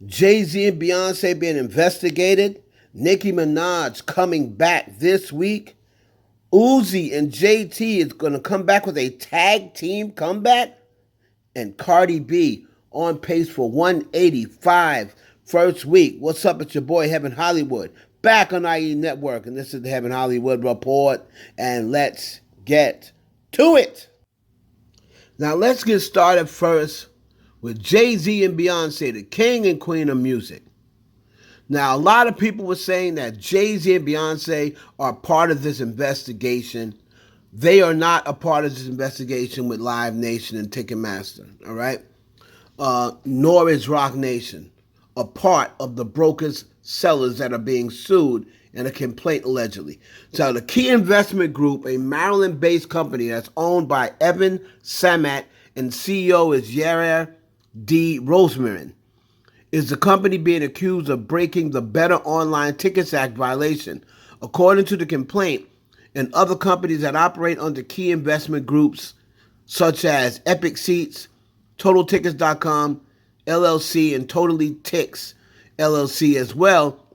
Jay-Z and Beyonce being investigated. Nicki Minaj coming back this week. Uzi and JT is going to come back with a tag team comeback. And Cardi B on pace for 185 first week. What's up? It's your boy Heaven Hollywood back on IE Network. And this is the Heaven Hollywood Report. And let's get to it. Now let's get started first with Jay-Z and Beyonce, the king and queen of music. Now, a lot of people were saying that Jay-Z and Beyonce are part of this investigation. They are not a part of this investigation with Live Nation and Ticketmaster, all right? Nor is Rock Nation a part of the brokers, sellers that are being sued in a complaint allegedly. So the Key Investment Group, a Maryland-based company that's owned by Evan Samat and CEO is Yair D. Roseman, is the company being accused of breaking the Better Online Tickets Act violation. According to the complaint, and other companies that operate under Key Investment Groups, such as Epic Seats, TotalTickets.com, LLC, and Totally Tix, LLC, as well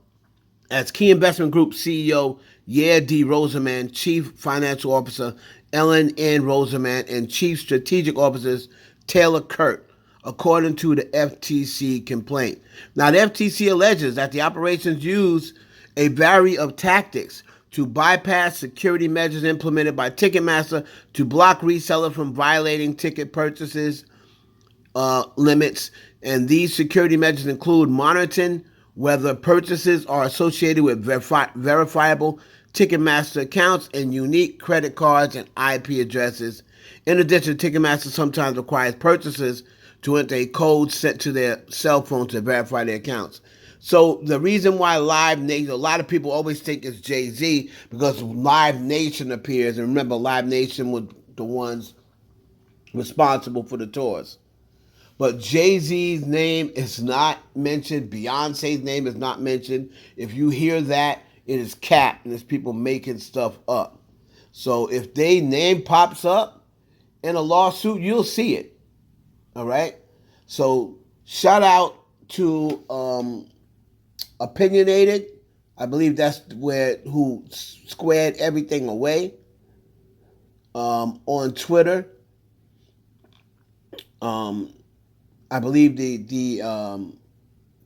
as Key Investment Group CEO Yair D. Roseman, Chief Financial Officer Ellen N. Roseman, and Chief Strategic Officers Taylor Kurt, according to the FTC complaint. Now, the FTC alleges that the operations use a variety of tactics to bypass security measures implemented by Ticketmaster to block resellers from violating ticket purchases limits. And these security measures include monitoring whether purchases are associated with verifiable Ticketmaster accounts and unique credit cards and IP addresses. In addition, Ticketmaster sometimes requires purchasers to enter a code sent to their cell phone to verify their accounts. So the reason why Live Nation, a lot of people always think it's Jay-Z because Live Nation appears. And remember, Live Nation was the ones responsible for the tours. But Jay-Z's name is not mentioned. Beyonce's name is not mentioned. If you hear that, it is capped and it's people making stuff up. So if their name pops up in a lawsuit, you'll see it. All right? So shout out to Opinionated. I believe that's who squared everything away on Twitter. I believe the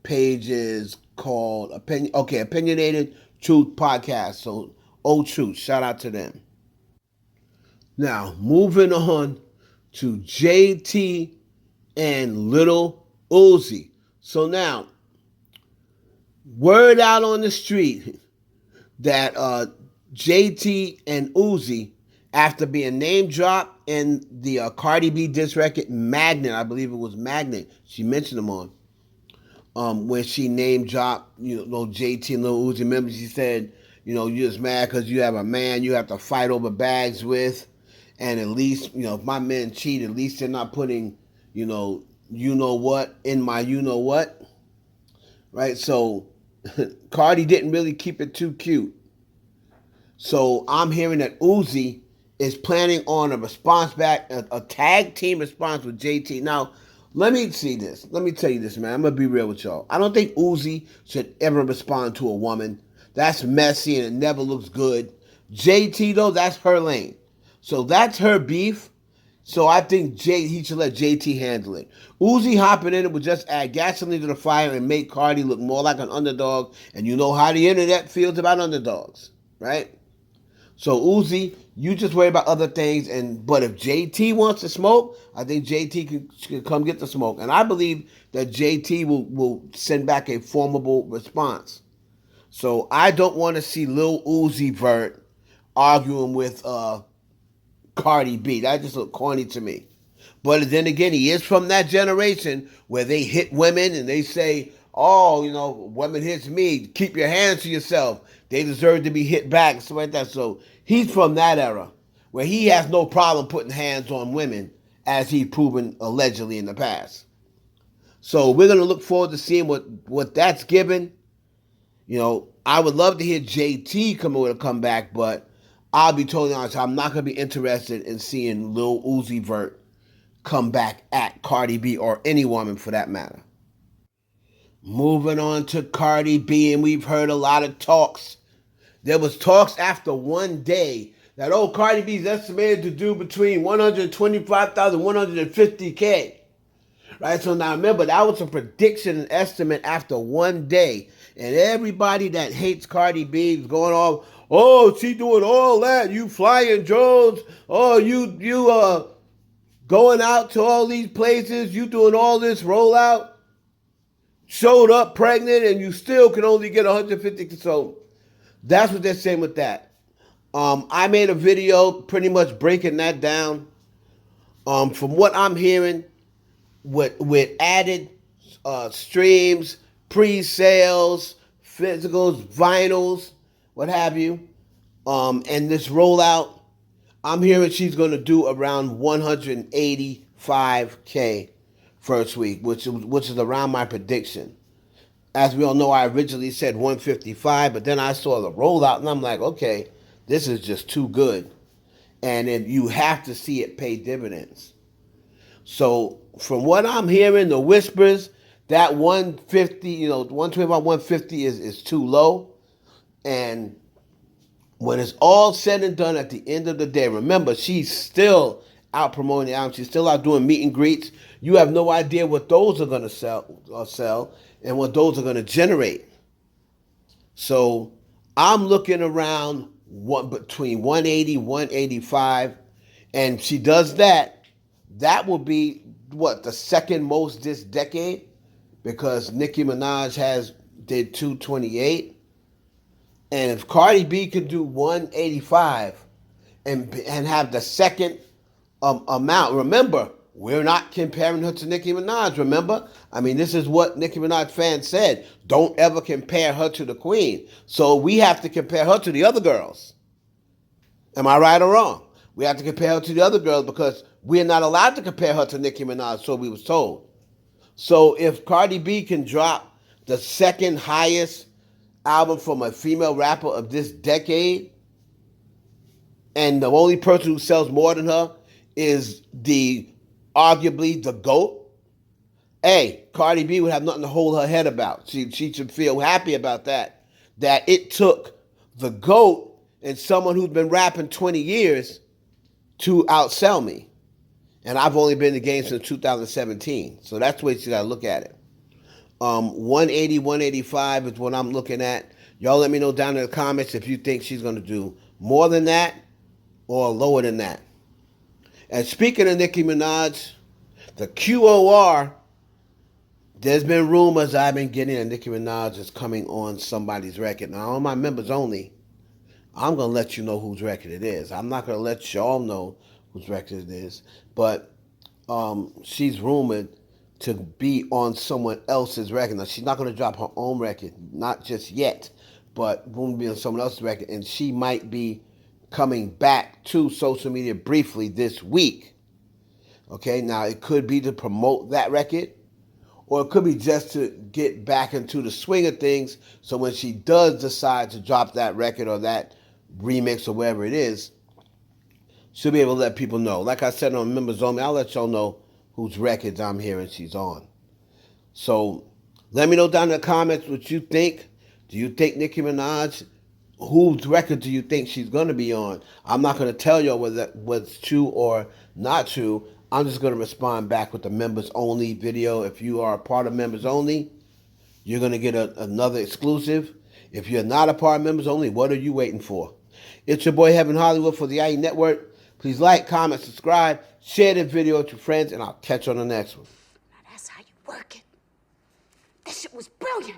page is called Opinionated Truth Podcast. So, Truth, shout out to them. Now, moving on to JT and Little Uzi. So now, word out on the street that JT and Uzi, after being name dropped in the Cardi B diss record Magnet, I believe it was Magnet, she mentioned them on, where she name dropped, JT and Lil Uzi. Remember, she said, you're just mad because you have a man you have to fight over bags with, and at least, if my men cheat, at least they're not putting, what in my what, right? So Cardi didn't really keep it too cute. So I'm hearing that Uzi is planning on a response back, a tag team response with JT. Now, let me see this. Let me tell you this, man. I'm going to be real with y'all. I don't think Uzi should ever respond to a woman. That's messy and it never looks good. JT, though, that's her lane. So that's her beef. So I think he should let JT handle it. Uzi hopping in it would just add gasoline to the fire and make Cardi look more like an underdog. And you know how the internet feels about underdogs, right? So Uzi, you just worry about other things. But if JT wants to smoke, I think JT can come get the smoke. And I believe that JT will send back a formidable response. So I don't want to see Lil Uzi Vert arguing with Cardi B. That just looked corny to me. But then again, he is from that generation where they hit women and they say, women hits me. Keep your hands to yourself. They deserve to be hit back, stuff like that. So he's from that era where he has no problem putting hands on women, as he's proven allegedly in the past. So we're going to look forward to seeing what that's given. I would love to hear JT come back, but I'll be totally honest, I'm not going to be interested in seeing Lil Uzi Vert come back at Cardi B or any woman for that matter. Moving on to Cardi B, and we've heard a lot of talks. There was talks after one day that, Cardi B is estimated to do between 125,000 and 150K. Right? So now remember, that was a prediction and estimate after one day. And everybody that hates Cardi B is going off, she doing all that. You flying drones. You going out to all these places. You doing all this rollout. Showed up pregnant and you still can only get 150. So that's what they're saying with that. I made a video pretty much breaking that down. From what I'm hearing, with added streams, pre-sales, physicals, vinyls, what have you, and this rollout, I'm hearing she's going to do around 185K first week, which is around my prediction. As we all know, I originally said 155, but then I saw the rollout, and I'm like, okay, this is just too good. And then you have to see it pay dividends. So from what I'm hearing, the whispers, that 150, 125, 150 is too low. And when it's all said and done at the end of the day, remember, she's still out promoting the album. She's still out doing meet and greets. You have no idea what those are going to sell and what those are going to generate. So I'm looking around between 180, 185. And she does that. That will be, the second most this decade, because Nicki Minaj did 228. And if Cardi B could do 185 and have the second amount, remember, we're not comparing her to Nicki Minaj, remember? I mean, this is what Nicki Minaj fans said. Don't ever compare her to the queen. So we have to compare her to the other girls. Am I right or wrong? We have to compare her to the other girls because we're not allowed to compare her to Nicki Minaj, so we was told. So if Cardi B can drop the second highest album from a female rapper of this decade, and the only person who sells more than her is arguably the GOAT, Cardi B would have nothing to hold her head about. She should feel happy about that it took the GOAT and someone who's been rapping 20 years to outsell me. And I've only been in the game since 2017. So that's the way you got to look at it. 180, 185 is what I'm looking at. Y'all let me know down in the comments if you think she's going to do more than that or lower than that. And speaking of Nicki Minaj, the QOR, there's been rumors I've been getting that Nicki Minaj is coming on somebody's record. Now, on my members only, I'm going to let you know whose record it is. I'm not going to let y'all know whose record it is. But she's rumored to be on someone else's record. Now, she's not going to drop her own record, not just yet, but will be on someone else's record. And she might be coming back to social media briefly this week. Okay, now it could be to promote that record, or it could be just to get back into the swing of things. So when she does decide to drop that record or that remix or whatever it is, she'll be able to let people know. Like I said on Members Only, I'll let y'all know whose records I'm hearing she's on. So let me know down in the comments what you think. Do you think Nicki Minaj, whose record do you think she's going to be on? I'm not going to tell y'all what's true or not true. I'm just going to respond back with the Members Only video. If you are a part of Members Only, you're going to get another exclusive. If you're not a part of Members Only, what are you waiting for? It's your boy Heaven Hollywood for the IE Network. Please like, comment, subscribe, share this video with your friends, and I'll catch you on the next one. Now that's how you work it. That shit was brilliant.